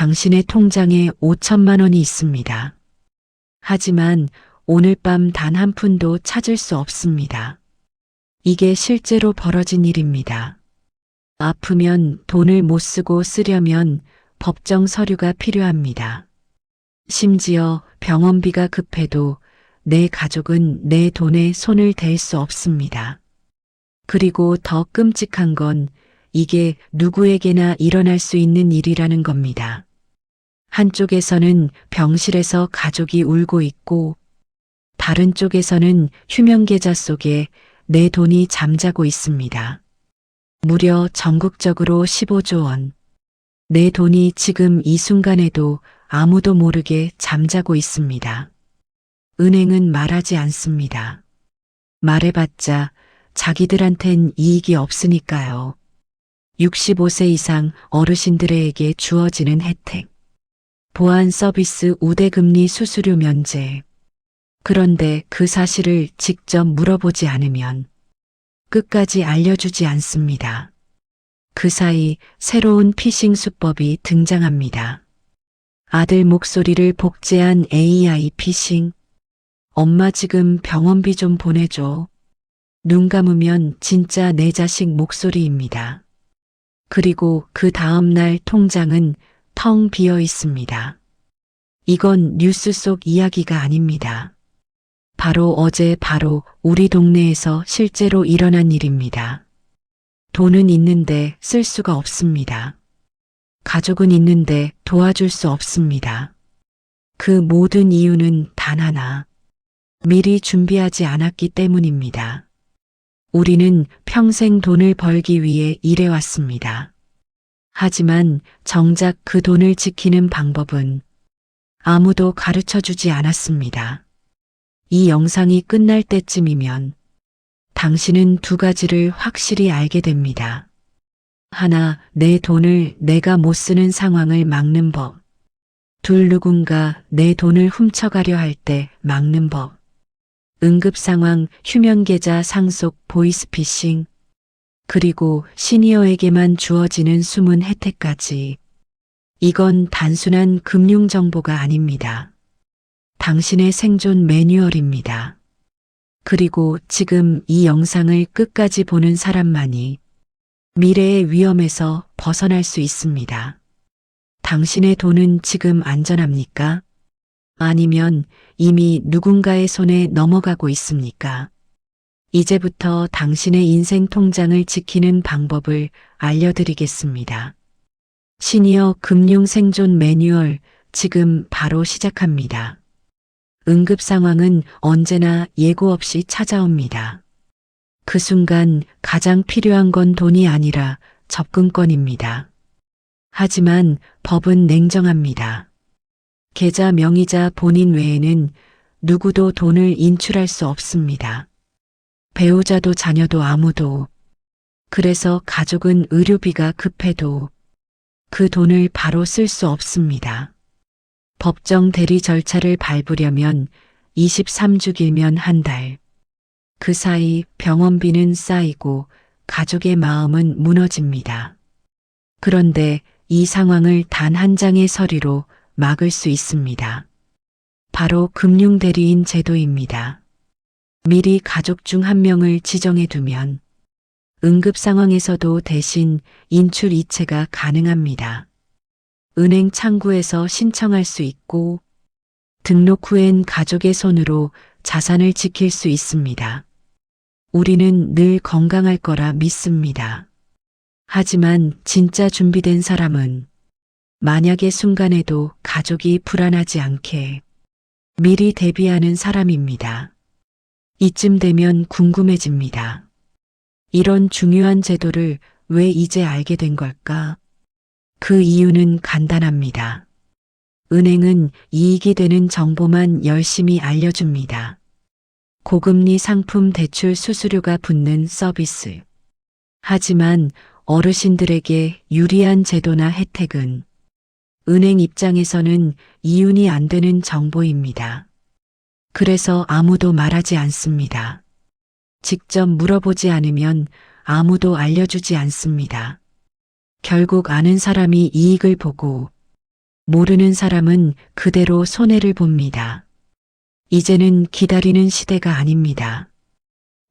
당신의 통장에 5천만 원이 있습니다. 하지만 오늘 밤 단 한 푼도 찾을 수 없습니다. 이게 실제로 벌어진 일입니다. 아프면 돈을 못 쓰려면 법정 서류가 필요합니다. 심지어 병원비가 급해도 내 가족은 내 돈에 손을 댈 수 없습니다. 그리고 더 끔찍한 건 이게 누구에게나 일어날 수 있는 일이라는 겁니다. 한쪽에서는 병실에서 가족이 울고 있고 다른 쪽에서는 휴면계좌 속에 내 돈이 잠자고 있습니다. 무려 전국적으로 15조 원. 내 돈이 지금 이 순간에도 아무도 모르게 잠자고 있습니다. 은행은 말하지 않습니다. 말해봤자 자기들한텐 이익이 없으니까요. 65세 이상 어르신들에게 주어지는 혜택. 보안 서비스 우대금리 수수료 면제. 그런데 그 사실을 직접 물어보지 않으면 끝까지 알려주지 않습니다. 그 사이 새로운 피싱 수법이 등장합니다. 아들 목소리를 복제한 AI 피싱. 엄마 지금 병원비 좀 보내줘. 눈 감으면 진짜 내 자식 목소리입니다. 그리고 그 다음날 통장은 텅 비어 있습니다. 이건 뉴스 속 이야기가 아닙니다. 바로 우리 동네에서 실제로 일어난 일입니다. 돈은 있는데 쓸 수가 없습니다. 가족은 있는데 도와줄 수 없습니다. 그 모든 이유는 단 하나. 미리 준비하지 않았기 때문입니다. 우리는 평생 돈을 벌기 위해 일해왔습니다. 하지만 정작 그 돈을 지키는 방법은 아무도 가르쳐 주지 않았습니다. 이 영상이 끝날 때쯤이면 당신은 두 가지를 확실히 알게 됩니다. 하나, 내 돈을 내가 못 쓰는 상황을 막는 법. 둘, 누군가 내 돈을 훔쳐가려 할 때 막는 법. 응급 상황, 휴면계좌 상속, 보이스피싱. 그리고 시니어에게만 주어지는 숨은 혜택까지. 이건 단순한 금융 정보가 아닙니다. 당신의 생존 매뉴얼입니다. 그리고 지금 이 영상을 끝까지 보는 사람만이 미래의 위험에서 벗어날 수 있습니다. 당신의 돈은 지금 안전합니까? 아니면 이미 누군가의 손에 넘어가고 있습니까? 이제부터 당신의 인생 통장을 지키는 방법을 알려드리겠습니다. 시니어 금융 생존 매뉴얼 지금 바로 시작합니다. 응급 상황은 언제나 예고 없이 찾아옵니다. 그 순간 가장 필요한 건 돈이 아니라 접근권입니다. 하지만 법은 냉정합니다. 계좌 명의자 본인 외에는 누구도 돈을 인출할 수 없습니다. 배우자도 자녀도 아무도. 그래서 가족은 의료비가 급해도 그 돈을 바로 쓸 수 없습니다. 법정 대리 절차를 밟으려면 23주 길면 한 달. 그 사이 병원비는 쌓이고 가족의 마음은 무너집니다. 그런데 이 상황을 단 한 장의 서류로 막을 수 있습니다. 바로 금융대리인 제도입니다. 미리 가족 중 한 명을 지정해 두면 응급 상황에서도 대신 인출 이체가 가능합니다. 은행 창구에서 신청할 수 있고 등록 후엔 가족의 손으로 자산을 지킬 수 있습니다. 우리는 늘 건강할 거라 믿습니다. 하지만 진짜 준비된 사람은 만약의 순간에도 가족이 불안하지 않게 미리 대비하는 사람입니다. 이쯤 되면 궁금해집니다. 이런 중요한 제도를 왜 이제 알게 된 걸까? 그 이유는 간단합니다. 은행은 이익이 되는 정보만 열심히 알려줍니다. 고금리 상품 대출 수수료가 붙는 서비스. 하지만 어르신들에게 유리한 제도나 혜택은 은행 입장에서는 이윤이 안 되는 정보입니다. 그래서 아무도 말하지 않습니다. 직접 물어보지 않으면 아무도 알려주지 않습니다. 결국 아는 사람이 이익을 보고 모르는 사람은 그대로 손해를 봅니다. 이제는 기다리는 시대가 아닙니다.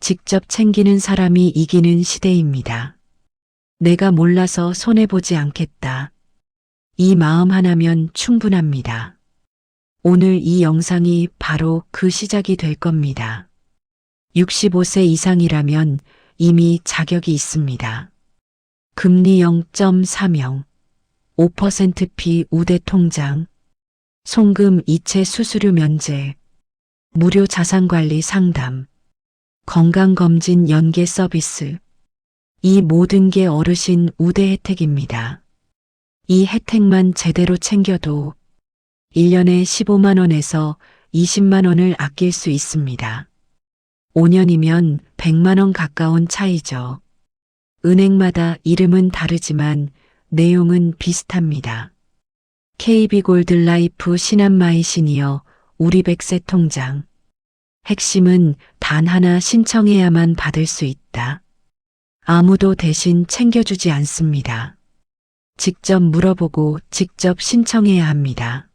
직접 챙기는 사람이 이기는 시대입니다. 내가 몰라서 손해보지 않겠다. 이 마음 하나면 충분합니다. 오늘 이 영상이 바로 그 시작이 될 겁니다. 65세 이상이라면 이미 자격이 있습니다. 금리 0.30, 5%피 우대 통장, 송금 이체 수수료 면제, 무료 자산관리 상담, 건강검진 연계 서비스. 이 모든 게 어르신 우대 혜택입니다. 이 혜택만 제대로 챙겨도 1년에 15만 원에서 20만 원을 아낄 수 있습니다. 5년이면 100만 원 가까운 차이죠. 은행마다 이름은 다르지만 내용은 비슷합니다. KB골드라이프 신한마이 시니어 우리 100세 통장. 핵심은 단 하나 신청해야만 받을 수 있다. 아무도 대신 챙겨주지 않습니다. 직접 물어보고 직접 신청해야 합니다.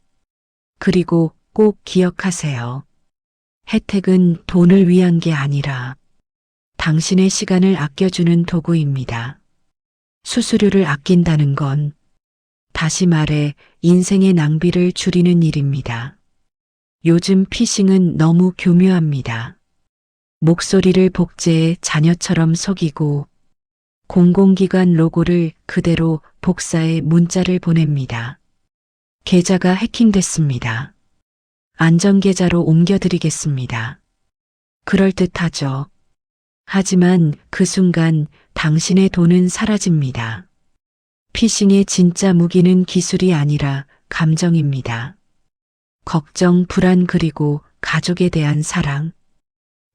그리고 꼭 기억하세요. 혜택은 돈을 위한 게 아니라 당신의 시간을 아껴주는 도구입니다. 수수료를 아낀다는 건 다시 말해 인생의 낭비를 줄이는 일입니다. 요즘 피싱은 너무 교묘합니다. 목소리를 복제해 자녀처럼 속이고 공공기관 로고를 그대로 복사해 문자를 보냅니다. 계좌가 해킹됐습니다. 안전계좌로 옮겨드리겠습니다. 그럴듯하죠. 하지만 그 순간 당신의 돈은 사라집니다. 피싱의 진짜 무기는 기술이 아니라 감정입니다. 걱정, 불안 그리고 가족에 대한 사랑.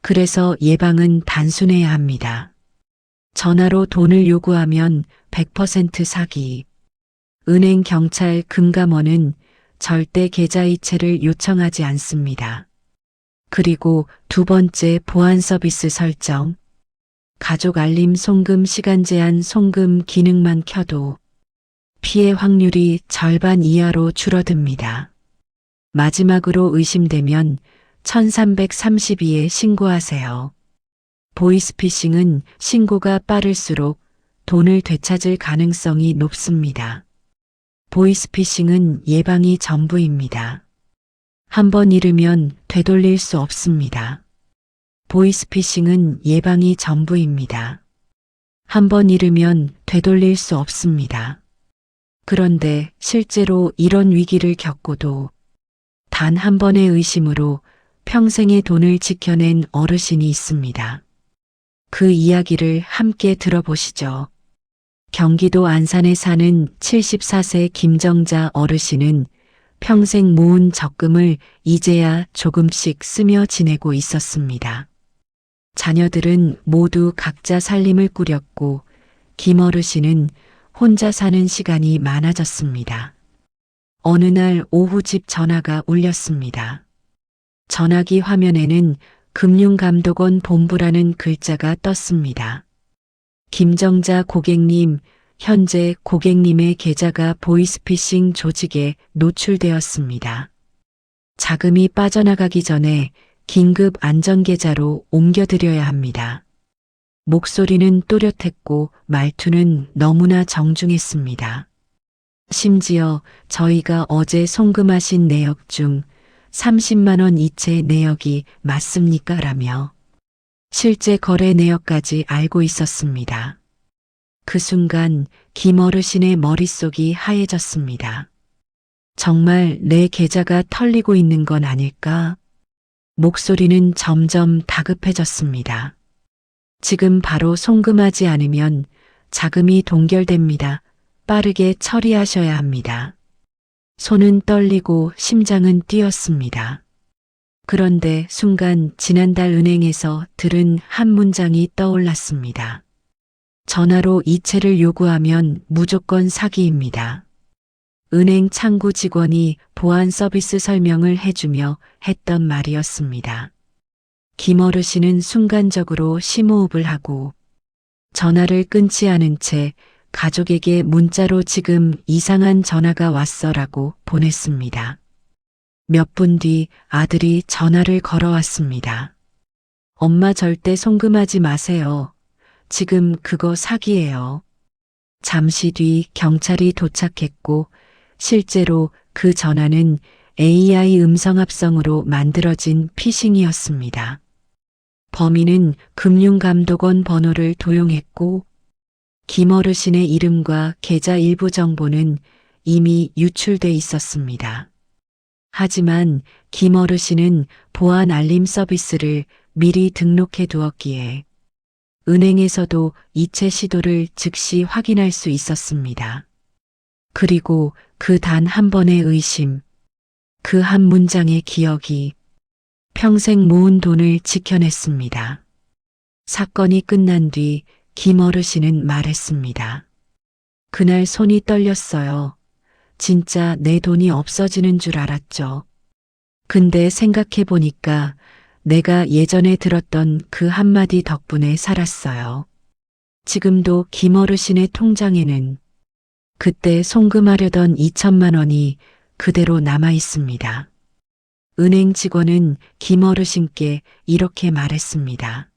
그래서 예방은 단순해야 합니다. 전화로 돈을 요구하면 100% 사기. 은행, 경찰, 금감원은 절대 계좌이체를 요청하지 않습니다. 그리고 두 번째 보안 서비스 설정. 가족 알림 송금 시간 제한 송금 기능만 켜도 피해 확률이 절반 이하로 줄어듭니다. 마지막으로 의심되면 1332에 신고하세요. 보이스피싱은 신고가 빠를수록 돈을 되찾을 가능성이 높습니다. 보이스피싱은 예방이 전부입니다. 한번 잃으면 되돌릴 수 없습니다. 보이스피싱은 예방이 전부입니다. 한번 잃으면 되돌릴 수 없습니다. 그런데 실제로 이런 위기를 겪고도 단 한 번의 의심으로 평생의 돈을 지켜낸 어르신이 있습니다. 그 이야기를 함께 들어보시죠. 경기도 안산에 사는 74세 김정자 어르신은 평생 모은 적금을 이제야 조금씩 쓰며 지내고 있었습니다. 자녀들은 모두 각자 살림을 꾸렸고 김 어르신은 혼자 사는 시간이 많아졌습니다. 어느 날 오후 집 전화가 울렸습니다. 전화기 화면에는 금융감독원 본부라는 글자가 떴습니다. 김정자 고객님, 현재 고객님의 계좌가 보이스피싱 조직에 노출되었습니다. 자금이 빠져나가기 전에 긴급 안전계좌로 옮겨드려야 합니다. 목소리는 또렷했고 말투는 너무나 정중했습니다. 심지어 저희가 어제 송금하신 내역 중 30만 원 이체 내역이 맞습니까? 라며 실제 거래 내역까지 알고 있었습니다. 그 순간 김 어르신의 머릿속이 하얘졌습니다. 정말 내 계좌가 털리고 있는 건 아닐까? 목소리는 점점 다급해졌습니다. 지금 바로 송금하지 않으면 자금이 동결됩니다. 빠르게 처리하셔야 합니다. 손은 떨리고 심장은 뛰었습니다. 그런데 순간 지난달 은행에서 들은 한 문장이 떠올랐습니다. 전화로 이체를 요구하면 무조건 사기입니다. 은행 창구 직원이 보안 서비스 설명을 해주며 했던 말이었습니다. 김 어르신은 순간적으로 심호흡을 하고 전화를 끊지 않은 채 가족에게 문자로 지금 이상한 전화가 왔어라고 보냈습니다. 몇 분 뒤 아들이 전화를 걸어왔습니다. 엄마 절대 송금하지 마세요. 지금 그거 사기예요. 잠시 뒤 경찰이 도착했고 실제로 그 전화는 AI 음성합성으로 만들어진 피싱이었습니다. 범인은 금융감독원 번호를 도용했고 김어르신의 이름과 계좌 일부 정보는 이미 유출돼 있었습니다. 하지만 김어르신은 보안 알림 서비스를 미리 등록해 두었기에 은행에서도 이체 시도를 즉시 확인할 수 있었습니다. 그리고 그 단 한 번의 의심, 그 한 문장의 기억이 평생 모은 돈을 지켜냈습니다. 사건이 끝난 뒤 김어르신은 말했습니다. 그날 손이 떨렸어요. 진짜 내 돈이 없어지는 줄 알았죠. 근데 생각해 보니까 내가 예전에 들었던 그 한마디 덕분에 살았어요. 지금도 김어르신의 통장에는 그때 송금하려던 2천만 원이 그대로 남아 있습니다. 은행 직원은 김어르신께 이렇게 말했습니다.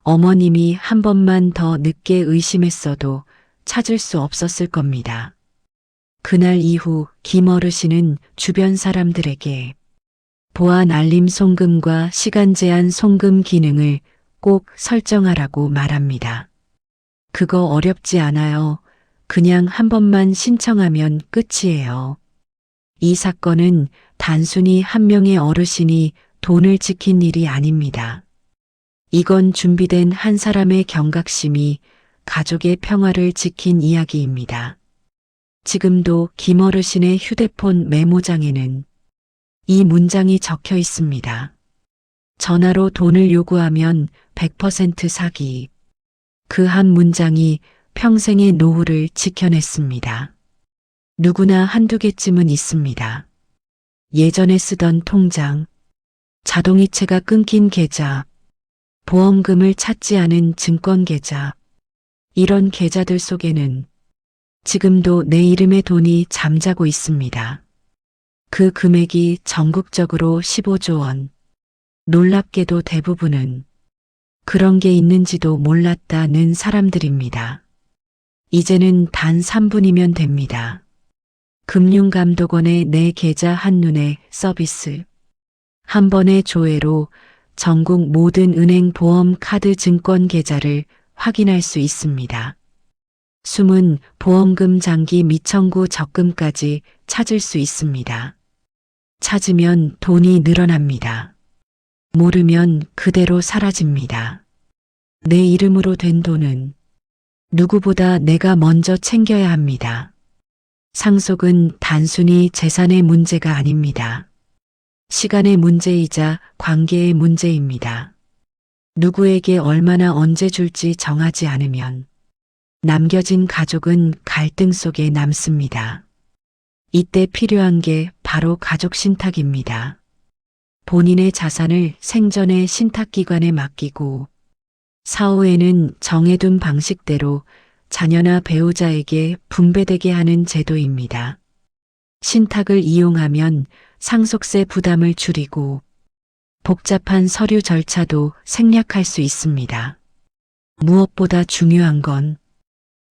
어머님이 한 번만 더 늦게 의심했어도 찾을 수 없었을 겁니다. 그날 이후 김어르신은 주변 사람들에게 보안 알림 송금과 시간 제한 송금 기능을 꼭 설정하라고 말합니다. 그거 어렵지 않아요. 그냥 한 번만 신청하면 끝이에요. 이 사건은 단순히 한 명의 어르신이 돈을 지킨 일이 아닙니다. 이건 준비된 한 사람의 경각심이 가족의 평화를 지킨 이야기입니다. 지금도 김어르신의 휴대폰 메모장에는 이 문장이 적혀 있습니다. 전화로 돈을 요구하면 100% 사기. 그 한 문장이 평생의 노후를 지켜냈습니다. 누구나 한두 개쯤은 있습니다. 예전에 쓰던 통장, 자동이체가 끊긴 계좌, 보험금을 찾지 않은 증권 계좌, 이런 계좌들 속에는 지금도 내 이름의 돈이 잠자고 있습니다. 그 금액이 전국적으로 15조 원. 놀랍게도 대부분은 그런 게 있는지도 몰랐다는 사람들입니다. 이제는 단 3분이면 됩니다. 금융감독원의 내 계좌 한눈에 서비스. 한 번의 조회로 전국 모든 은행 보험 카드 증권 계좌를 확인할 수 있습니다. 숨은 보험금 장기 미청구 적금까지 찾을 수 있습니다. 찾으면 돈이 늘어납니다. 모르면 그대로 사라집니다. 내 이름으로 된 돈은 누구보다 내가 먼저 챙겨야 합니다. 상속은 단순히 재산의 문제가 아닙니다. 시간의 문제이자 관계의 문제입니다. 누구에게 얼마나 언제 줄지 정하지 않으면 남겨진 가족은 갈등 속에 남습니다. 이때 필요한 게 바로 가족 신탁입니다. 본인의 자산을 생전의 신탁기관에 맡기고 사후에는 정해둔 방식대로 자녀나 배우자에게 분배되게 하는 제도입니다. 신탁을 이용하면 상속세 부담을 줄이고 복잡한 서류 절차도 생략할 수 있습니다. 무엇보다 중요한 건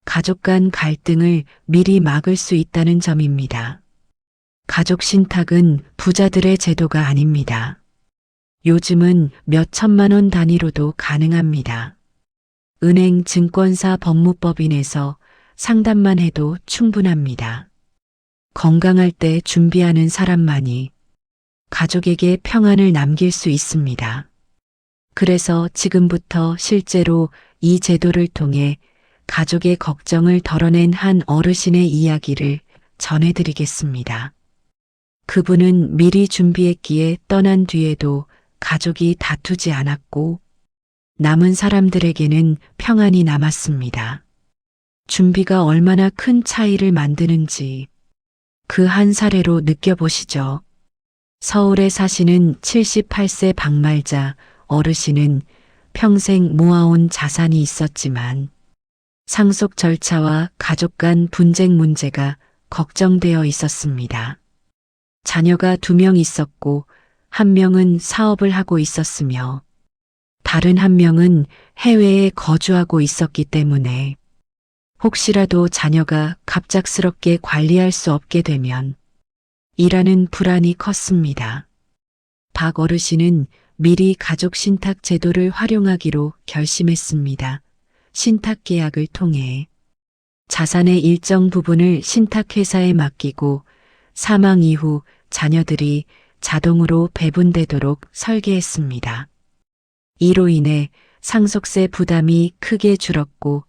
가족 간 갈등을 미리 막을 수 있다는 점입니다. 가족 신탁은 부자들의 제도가 아닙니다. 요즘은 몇 천만 원 단위로도 가능합니다. 은행, 증권사, 법무법인에서 상담만 해도 충분합니다. 건강할 때 준비하는 사람만이 가족에게 평안을 남길 수 있습니다. 그래서 지금부터 실제로 이 제도를 통해 가족의 걱정을 덜어낸 한 어르신의 이야기를 전해드리겠습니다. 그분은 미리 준비했기에 떠난 뒤에도 가족이 다투지 않았고 남은 사람들에게는 평안이 남았습니다. 준비가 얼마나 큰 차이를 만드는지 그 한 사례로 느껴보시죠. 서울에 사시는 78세 박말자 어르신은 평생 모아온 자산이 있었지만 상속 절차와 가족 간 분쟁 문제가 걱정되어 있었습니다. 자녀가 2명 있었고, 1명은 사업을 하고 있었으며, 다른 1명은 해외에 거주하고 있었기 때문에, 혹시라도 자녀가 갑작스럽게 관리할 수 없게 되면, 이라는 불안이 컸습니다. 박 어르신은 미리 가족 신탁 제도를 활용하기로 결심했습니다. 신탁 계약을 통해 자산의 일정 부분을 신탁회사에 맡기고 사망 이후 자녀들이 자동으로 배분되도록 설계했습니다. 이로 인해 상속세 부담이 크게 줄었고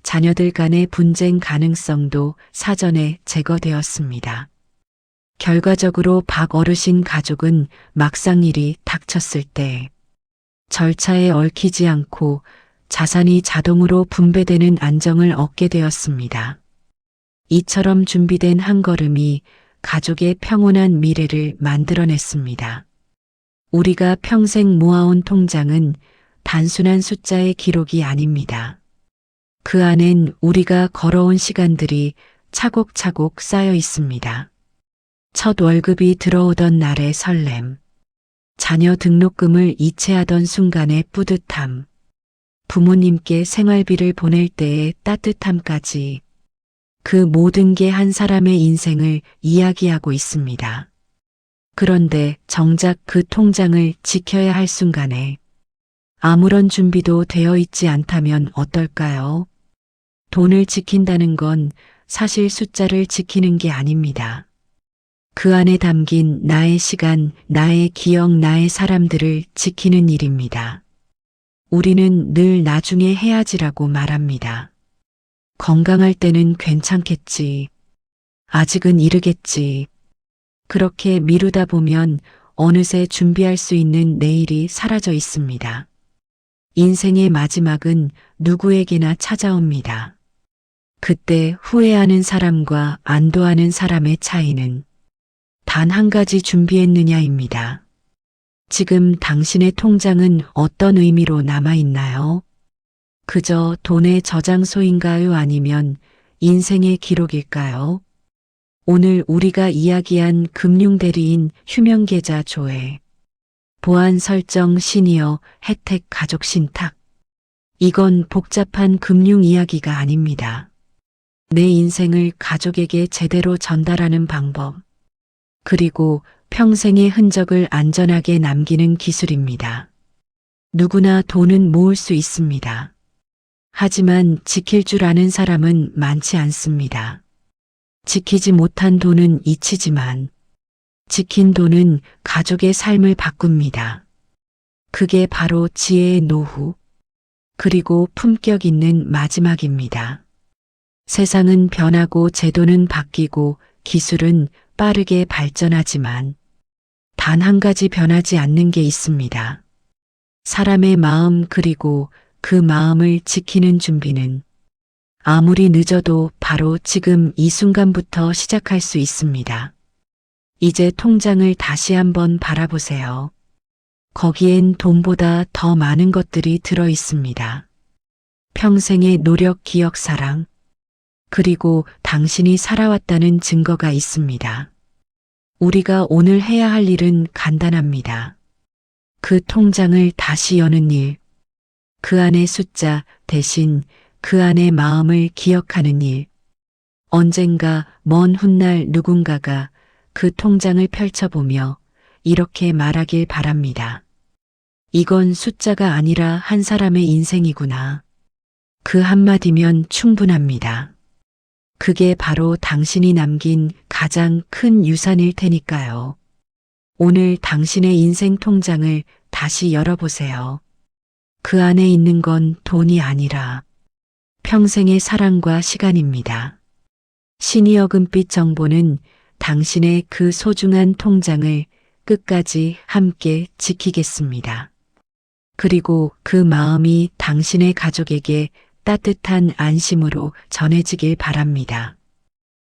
자녀들 간의 분쟁 가능성도 사전에 제거되었습니다. 결과적으로 박 어르신 가족은 막상 일이 닥쳤을 때 절차에 얽히지 않고 자산이 자동으로 분배되는 안정을 얻게 되었습니다. 이처럼 준비된 한 걸음이 가족의 평온한 미래를 만들어냈습니다. 우리가 평생 모아온 통장은 단순한 숫자의 기록이 아닙니다. 그 안엔 우리가 걸어온 시간들이 차곡차곡 쌓여 있습니다. 첫 월급이 들어오던 날의 설렘, 자녀 등록금을 이체하던 순간의 뿌듯함, 부모님께 생활비를 보낼 때의 따뜻함까지 그 모든 게 한 사람의 인생을 이야기하고 있습니다. 그런데 정작 그 통장을 지켜야 할 순간에 아무런 준비도 되어 있지 않다면 어떨까요? 돈을 지킨다는 건 사실 숫자를 지키는 게 아닙니다. 그 안에 담긴 나의 시간, 나의 기억, 나의 사람들을 지키는 일입니다. 우리는 늘 나중에 해야지라고 말합니다. 건강할 때는 괜찮겠지. 아직은 이르겠지. 그렇게 미루다 보면 어느새 준비할 수 있는 내일이 사라져 있습니다. 인생의 마지막은 누구에게나 찾아옵니다. 그때 후회하는 사람과 안도하는 사람의 차이는 단 한 가지 준비했느냐입니다. 지금 당신의 통장은 어떤 의미로 남아있나요? 그저 돈의 저장소인가요? 아니면 인생의 기록일까요? 오늘 우리가 이야기한 금융대리인 휴명계좌 조회, 보안 설정 시니어 혜택 가족 신탁. 이건 복잡한 금융 이야기가 아닙니다. 내 인생을 가족에게 제대로 전달하는 방법, 그리고 평생의 흔적을 안전하게 남기는 기술입니다. 누구나 돈은 모을 수 있습니다. 하지만 지킬 줄 아는 사람은 많지 않습니다. 지키지 못한 돈은 잊히지만 지킨 돈은 가족의 삶을 바꿉니다. 그게 바로 지혜의 노후, 그리고 품격 있는 마지막입니다. 세상은 변하고 제도는 바뀌고 기술은 빠르게 발전하지만 단 한 가지 변하지 않는 게 있습니다. 사람의 마음, 그리고 그 마음을 지키는 준비는 아무리 늦어도 바로 지금 이 순간부터 시작할 수 있습니다. 이제 통장을 다시 한번 바라보세요. 거기엔 돈보다 더 많은 것들이 들어 있습니다. 평생의 노력, 기억, 사랑, 그리고 당신이 살아왔다는 증거가 있습니다. 우리가 오늘 해야 할 일은 간단합니다. 그 통장을 다시 여는 일, 그 안의 숫자 대신 그 안의 마음을 기억하는 일. 언젠가 먼 훗날 누군가가 그 통장을 펼쳐보며 이렇게 말하길 바랍니다. 이건 숫자가 아니라 한 사람의 인생이구나. 그 한마디면 충분합니다. 그게 바로 당신이 남긴 가장 큰 유산일 테니까요. 오늘 당신의 인생 통장을 다시 열어보세요. 그 안에 있는 건 돈이 아니라 평생의 사랑과 시간입니다. 시니어 금빛 정보는 당신의 그 소중한 통장을 끝까지 함께 지키겠습니다. 그리고 그 마음이 당신의 가족에게 따뜻한 안심으로 전해지길 바랍니다.